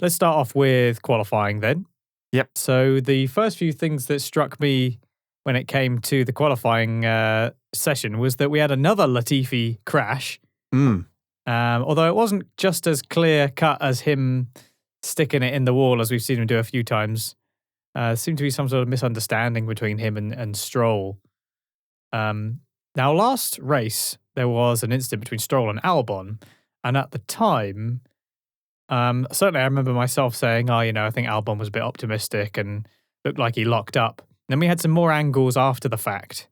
let's start off with qualifying then. Yep. So the first few things that struck me when it came to the qualifying session was that we had another Latifi crash. Although it wasn't just as clear cut as him sticking it in the wall as we've seen him do a few times. There seemed to be some sort of misunderstanding between him and Stroll. Now, last race, there was an incident between Stroll and Albon. And at the time, certainly I remember myself saying, I think Albon was a bit optimistic and looked like he locked up. Then we had some more angles after the fact.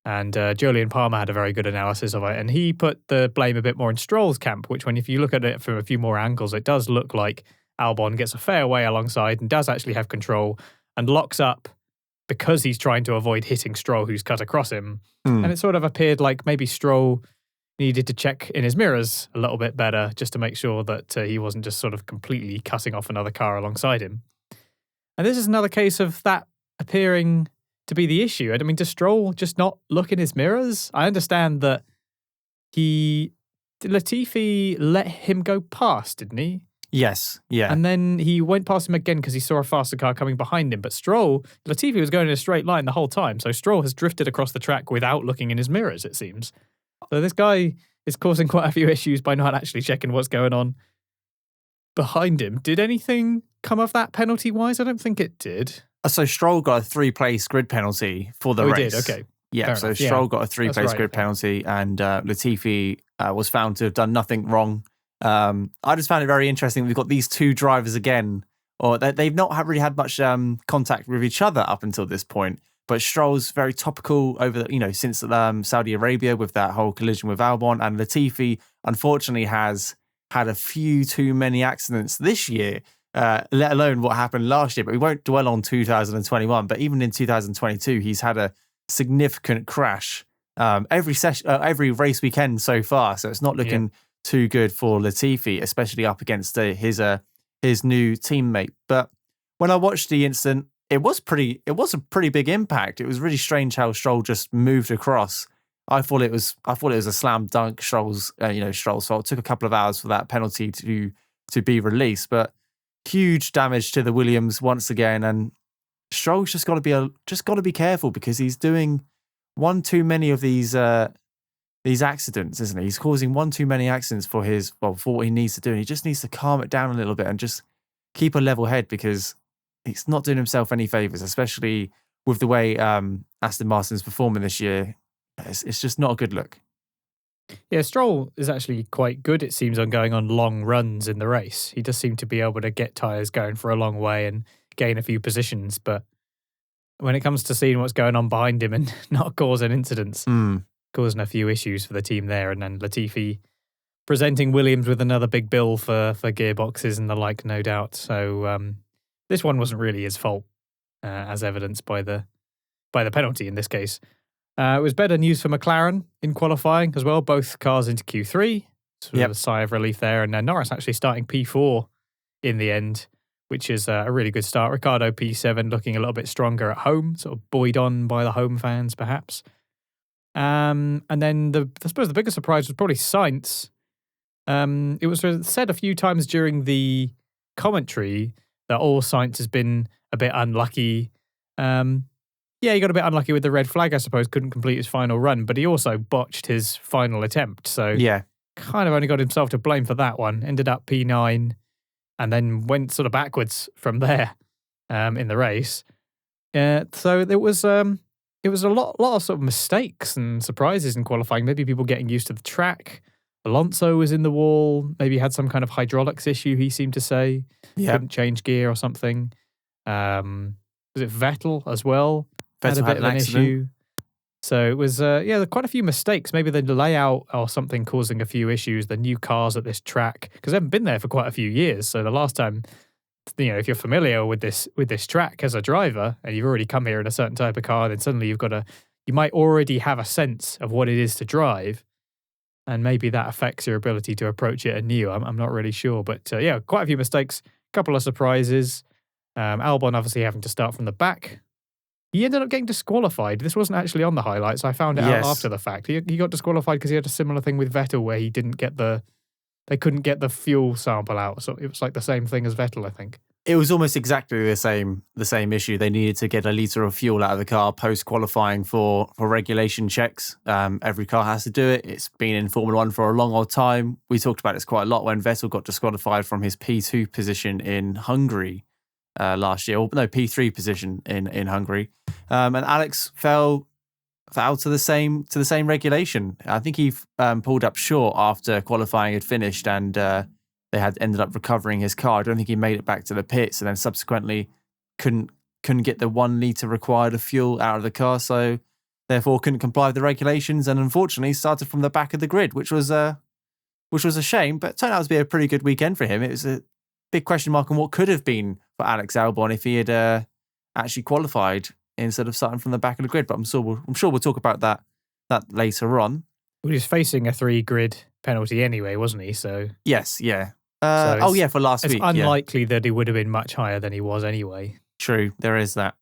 And Julian Palmer had a very good analysis of it. And he put the blame a bit more in Stroll's camp, which if you look at it from a few more angles, it does look like Albon gets a fair way alongside and does actually have control and locks up because he's trying to avoid hitting Stroll, who's cut across him. And it sort of appeared like maybe Stroll needed to check in his mirrors a little bit better just to make sure that he wasn't just sort of completely cutting off another car alongside him. And this is another case of that appearing to be the issue. I mean, does Stroll just not look in his mirrors? I understand that Latifi let him go past, didn't he? Yes, yeah. And then he went past him again because he saw a faster car coming behind him. But Latifi was going in a straight line the whole time. So Stroll has drifted across the track without looking in his mirrors, it seems. So this guy is causing quite a few issues by not actually checking what's going on behind him. Did anything come of that penalty-wise? I don't think it did. So Stroll got a 3-place grid penalty for the race. He did, okay. Yeah, fair so enough. Stroll got a 3-place grid penalty and Latifi was found to have done nothing wrong. I just found it very interesting. We've got these two drivers again, or they've not really had much contact with each other up until this point. But Stroll's very topical over since Saudi Arabia with that whole collision with Albon, and Latifi unfortunately has had a few too many accidents this year, let alone what happened last year. But we won't dwell on 2021. But even in 2022, he's had a significant crash every race weekend so far. So it's not looking too good for Latifi, especially up against his new teammate. But when I watched the incident, it was a pretty big impact. It was really strange how Stroll just moved across. I thought it was a slam dunk. Stroll's fault. It took a couple of hours for that penalty to be released, but huge damage to the Williams once again. And Stroll's just got to be careful because he's doing one too many of these accidents, isn't he? He's causing one too many accidents for what he needs to do. And he just needs to calm it down a little bit and just keep a level head because he's not doing himself any favours, especially with the way Aston Martin's performing this year. It's just not a good look. Yeah, Stroll is actually quite good, it seems, on going on long runs in the race. He does seem to be able to get tyres going for a long way and gain a few positions. But when it comes to seeing what's going on behind him and not causing incidents, causing a few issues for the team there. And then Latifi presenting Williams with another big bill for gearboxes and the like, no doubt. So this one wasn't really his fault, as evidenced by the penalty in this case. It was better news for McLaren in qualifying as well. Both cars into Q3. Sort of a sigh of relief there. And Norris actually starting P4 in the end, which is a really good start. Ricciardo P7 looking a little bit stronger at home, sort of buoyed on by the home fans perhaps. And then I suppose the biggest surprise was probably Sainz. It was said a few times during the commentary that Sainz has been a bit unlucky. He got a bit unlucky with the red flag, I suppose, couldn't complete his final run, but he also botched his final attempt. So kind of only got himself to blame for that one. Ended up P9 and then went sort of backwards from there in the race. So it was a lot of sort of mistakes and surprises in qualifying. Maybe people getting used to the track. Alonso was in the wall, maybe had some kind of hydraulics issue, he seemed to say. Couldn't change gear or something. Was it Vettel as well? Vettel had a bit of an issue. So it was, quite a few mistakes. Maybe the layout or something causing a few issues, the new cars at this track, because they haven't been there for quite a few years. So the last time, if you're familiar with this track as a driver and you've already come here in a certain type of car, then suddenly you might already have a sense of what it is to drive. And maybe that affects your ability to approach it anew. I'm not really sure. But quite a few mistakes, a couple of surprises. Albon obviously having to start from the back. He ended up getting disqualified. This wasn't actually on the highlights. I found it out after the fact. He got disqualified because he had a similar thing with Vettel where he didn't get the they couldn't get the fuel sample out. So it was like the same thing as Vettel, I think. It was almost exactly the same issue. They needed to get a litre of fuel out of the car post qualifying for regulation checks. Every car has to do it. It's been in Formula One for a long old time. We talked about this quite a lot when Vettel got disqualified from his P2 position in Hungary last year, or no, P3 position in Hungary, and Alex fell to the same regulation. I think he pulled up short after qualifying had finished, and they had ended up recovering his car. I don't think he made it back to the pits, and then subsequently couldn't get the 1 litre required of fuel out of the car, so therefore couldn't comply with the regulations, and unfortunately started from the back of the grid, which was a shame, but turned out to be a pretty good weekend for him. It was a big question mark on what could have been for Alex Albon if he had actually qualified instead of starting from the back of the grid. But I'm sure we'll talk about that later on. Well, he was facing a 3 grid penalty anyway, wasn't he? So yes, yeah. So for last week. It's unlikely that he would have been much higher than he was anyway. True, there is that.